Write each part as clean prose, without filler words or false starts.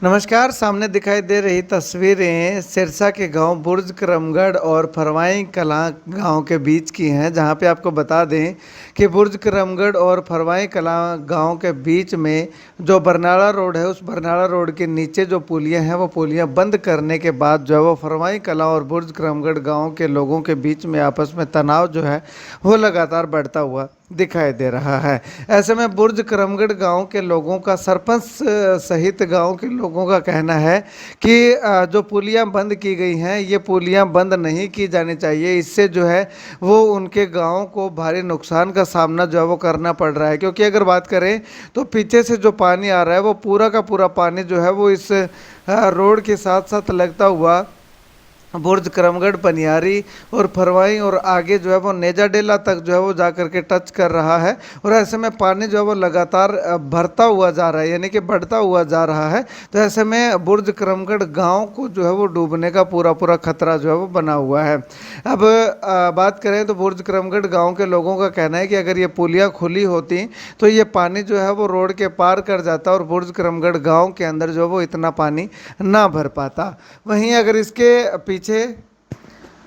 नमस्कार। सामने दिखाई दे रही तस्वीरें सिरसा के गांव बुर्ज करमगढ़ और फरवाई कलां गांव के बीच की हैं, जहां पे आपको बता दें कि बुर्ज करमगढ़ और फरवाई कलां गांव के बीच में जो बरनाला रोड है, उस बरनाला रोड के नीचे जो पुलियां हैं वो पुलियां बंद करने के बाद जो है वो फरवाई कलां और बुर्ज करमगढ़ गाँव के लोगों के बीच में आपस में तनाव जो है वो लगातार बढ़ता हुआ दिखाई दे रहा है। ऐसे में बुर्ज करमगढ़ गांव के लोगों का सरपंच सहित गांव के लोगों का कहना है कि जो पुलियां बंद की गई हैं, ये पुलियां बंद नहीं की जानी चाहिए। इससे जो है वो उनके गांव को भारी नुकसान का सामना जो है वो करना पड़ रहा है, क्योंकि अगर बात करें तो पीछे से जो पानी आ रहा है वो पूरा का पूरा पानी जो है वो इस रोड के साथ साथ लगता हुआ बुर्ज करमगढ़, पनियारी और फरवाई और आगे जो है वो नेजा डेला तक जो है वो जा करके टच कर रहा है। और ऐसे में पानी जो है वो लगातार भरता हुआ जा रहा है, यानी कि बढ़ता हुआ जा रहा है। तो ऐसे में बुर्ज करमगढ़ गांव को जो है वो डूबने का पूरा पूरा खतरा जो है वो बना हुआ है। अब बात करें तो बुर्ज करमगढ़ गाँव के लोगों का कहना है कि अगर ये पुलियाँ खुली होती तो ये पानी जो है वो रोड के पार कर जाता और बुर्ज करमगढ़ गाँव के अंदर जो है वो इतना पानी ना भर पाता। वहीं अगर इसके पीछे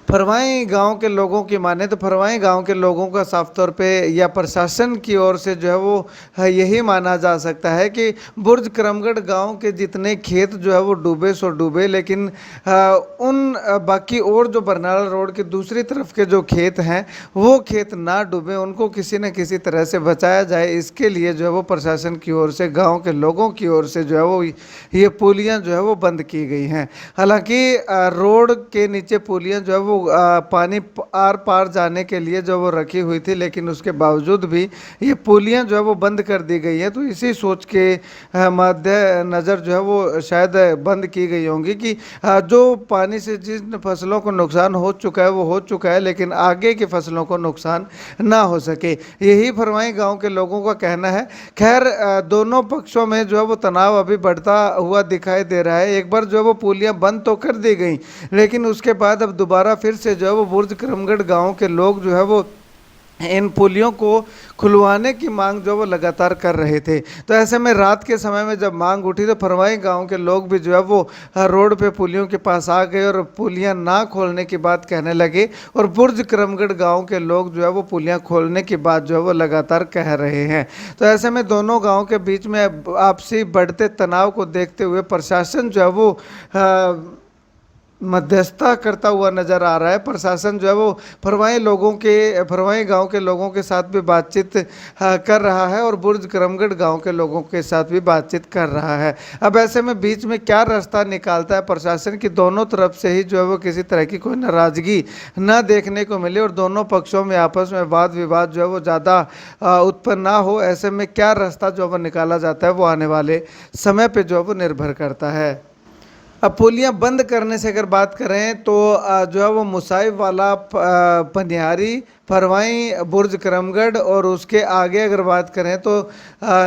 फरवाई गांव के लोगों की माने तो फरवाई गांव के लोगों का साफ तौर पे या प्रशासन की ओर से जो है वो यही माना जा सकता है कि बुर्ज करमगढ़ गांव के जितने खेत जो है वो डूबे सो डूबे, लेकिन बाकी और जो बरनाला रोड के दूसरी तरफ के जो खेत हैं वो खेत ना डूबे, उनको किसी न किसी तरह से बचाया जाए। इसके लिए जो है वो प्रशासन की ओर से, गाँव के लोगों की ओर से जो है वो ये पुलियाँ जो है वो बंद की गई हैं। हालांकि रोड के नीचे पुलियाँ जो है वो पानी आर पार जाने के लिए जो वो रखी हुई थी, लेकिन उसके बावजूद भी ये पुलियाँ जो है वो बंद कर दी गई है। तो इसी सोच के मद्दे नज़र जो है वो शायद बंद की गई होंगी कि जो पानी से जिन फसलों को नुकसान हो चुका है वो हो चुका है, लेकिन आगे की फसलों को नुकसान ना हो सके, यही फरवाई गाँव के लोगों का कहना है। खैर, दोनों पक्षों में जो है वो तनाव अभी बढ़ता हुआ दिखाई दे रहा है। एक बार जो है वो पुलियाँ बंद तो कर दी गई, लेकिन उसके बाद अब दोबारा फिर से जो है वो बुर्ज करमगढ़ गांव के लोग जो है वो इन पुलियों को खुलवाने की मांग जो वो लगातार कर रहे थे। तो ऐसे में रात के समय में जब मांग उठी तो फरवाई गांव के लोग भी जो है वो रोड पे पुलियों के पास आ गए और पुलियां ना खोलने की बात कहने लगे। और बुर्ज करमगढ़ गांव के लोग जो है वो पुलियां खोलने की बात जो है वो लगातार कह रहे हैं। तो ऐसे में दोनों गाँव के बीच में आपसी बढ़ते तनाव को देखते हुए प्रशासन जो है वो मध्यस्थता करता हुआ नज़र आ रहा है। प्रशासन जो है वो फरवाई गांव के लोगों के साथ भी बातचीत कर रहा है और बुर्ज करमगढ़ गांव के लोगों के साथ भी बातचीत कर रहा है। अब ऐसे में बीच में क्या रास्ता निकालता है प्रशासन की, दोनों तरफ से ही जो है वो किसी तरह की कोई नाराज़गी ना देखने को मिले और दोनों पक्षों में आपस में वाद विवाद जो है वो ज़्यादा उत्पन्न ना हो। ऐसे में क्या रास्ता जो है वो निकाला जाता है वो आने वाले समय पर जो है वो निर्भर करता है। अब पुलियाँ बंद करने से अगर बात करें तो जो है वो मुसाइब वाला, पनियारी, फरवाई, बुर्ज करमगढ़ और उसके आगे अगर बात करें तो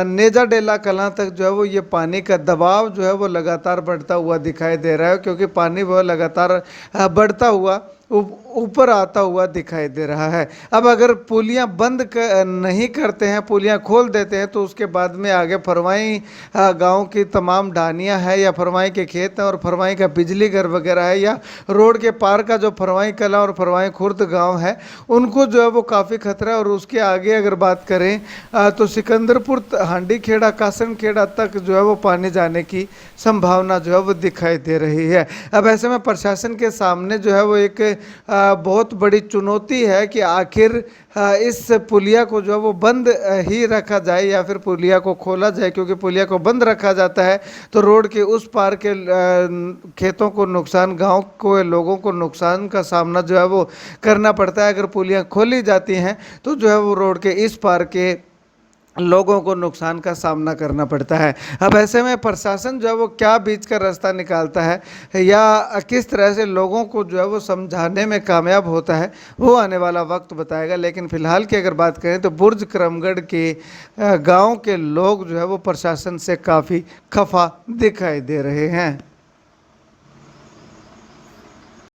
नेजा डेला कलां तक जो है वो ये पानी का दबाव जो है वो लगातार बढ़ता हुआ दिखाई दे रहा है, क्योंकि पानी वो लगातार बढ़ता हुआ ऊपर आता हुआ दिखाई दे रहा है। अब अगर पुलियाँ बंद नहीं करते हैं, पुलियाँ खोल देते हैं, तो उसके बाद में आगे फरवाई गांव की तमाम ढानियाँ हैं या फरवाई के खेत हैं और फरवाई का बिजली घर वगैरह है या रोड के पार का जो फरवाई कला और फरवाई खुर्द गांव है, उनको जो है वो काफ़ी खतरा है। और उसके आगे अगर बात करें तो सिकंदरपुर, हांडी खेड़ा, कासन खेड़ा तक जो है वो पानी जाने की संभावना जो है वो दिखाई दे रही है। अब ऐसे में प्रशासन के सामने जो है वो एक बहुत बड़ी चुनौती है कि आखिर इस पुलिया को जो है वो बंद ही रखा जाए या फिर पुलिया को खोला जाए, क्योंकि पुलिया को बंद रखा जाता है तो रोड के उस पार के खेतों को नुकसान, गांव को, लोगों को नुकसान का सामना जो है वो करना पड़ता है। अगर पुलियाँ खोली जाती हैं तो जो है वो रोड के इस पार के लोगों को नुकसान का सामना करना पड़ता है। अब ऐसे में प्रशासन जो है वो क्या बीच का रास्ता निकालता है या किस तरह से लोगों को जो है वो समझाने में कामयाब होता है, वो आने वाला वक्त बताएगा। लेकिन फ़िलहाल की अगर बात करें तो बुर्ज करमगढ़ के गांव के लोग जो है वो प्रशासन से काफ़ी खफा दिखाई दे रहे हैं।